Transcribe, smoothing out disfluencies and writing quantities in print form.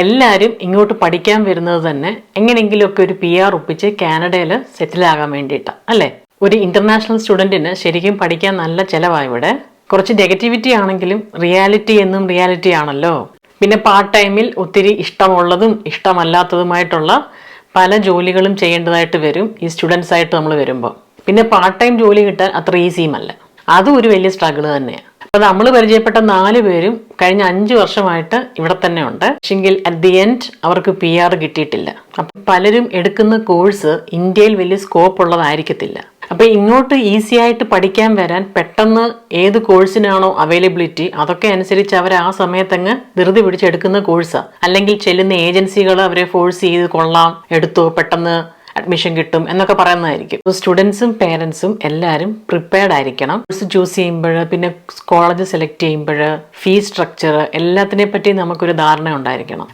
എല്ലാവരും ഇങ്ങോട്ട് പഠിക്കാൻ വരുന്നത് തന്നെ എങ്ങനെയെങ്കിലുമൊക്കെ ഒരു PR ഒപ്പിച്ച് കാനഡയിൽ സെറ്റിൽ ആകാൻ വേണ്ടിയിട്ടാണ് അല്ലേ? ഒരു ഇന്റർനാഷണൽ സ്റ്റുഡൻറ്റിന് ശരിക്കും പഠിക്കാൻ നല്ല ചിലവാണ് ഇവിടെ. കുറച്ച് നെഗറ്റിവിറ്റി ആണെങ്കിലും റിയാലിറ്റി എന്നും റിയാലിറ്റി ആണല്ലോ. പിന്നെ പാർട്ട് ടൈമിൽ ഒത്തിരി ഇഷ്ടമുള്ളതും ഇഷ്ടമല്ലാത്തതുമായിട്ടുള്ള പല ജോലികളും ചെയ്യേണ്ടതായിട്ട് വരും ഈ സ്റ്റുഡൻസ് ആയിട്ട് നമ്മൾ വരുമ്പോൾ. പിന്നെ പാർട്ട് ടൈം ജോലി കിട്ടാൻ അത്ര ഈസിയുമല്ല, അതും ഒരു വലിയ സ്ട്രഗിൾ തന്നെയാണ്. അപ്പോൾ നമ്മൾ പരിചയപ്പെട്ട 4 പേരും കഴിഞ്ഞ 5 വർഷമായിട്ട് ഇവിടെ തന്നെ ഉണ്ട്. പക്ഷെങ്കിൽ അറ്റ് ദി എൻഡ് അവർക്ക് PR കിട്ടിയിട്ടില്ല. അപ്പം പലരും എടുക്കുന്ന കോഴ്സ് ഇന്ത്യയിൽ വലിയ സ്കോപ്പ് ഉള്ളതായിരിക്കത്തില്ല. അപ്പോൾ ഇങ്ങോട്ട് ഈസി ആയിട്ട് പഠിക്കാൻ വരാൻ പെട്ടെന്ന് ഏത് കോഴ്സിനാണോ അവൈലബിലിറ്റി അതൊക്കെ അനുസരിച്ച് അവർ ആ സമയത്തങ്ങ് ധൃതി പിടിച്ചെടുക്കുന്ന കോഴ്സാണ്. അല്ലെങ്കിൽ ചെല്ലുന്ന ഏജൻസികൾ അവരെ ഫോഴ്സ് ചെയ്ത് കൊള്ളാം, എടുത്തോ, പെട്ടെന്ന് അഡ്മിഷൻ കിട്ടും എന്നൊക്കെ പറയുന്നതായിരിക്കും. സ്റ്റുഡൻസും പേരൻസും എല്ലാവരും പ്രിപ്പയർഡ് ആയിരിക്കണം. കോഴ്സ് ചൂസ് ചെയ്യുമ്പോൾ, പിന്നെ കോളേജ് സെലക്ട് ചെയ്യുമ്പോൾ, ഫീസ് സ്ട്രക്ചർ എല്ലാത്തിനെ പറ്റി നമുക്കൊരു ധാരണ ഉണ്ടായിരിക്കണം.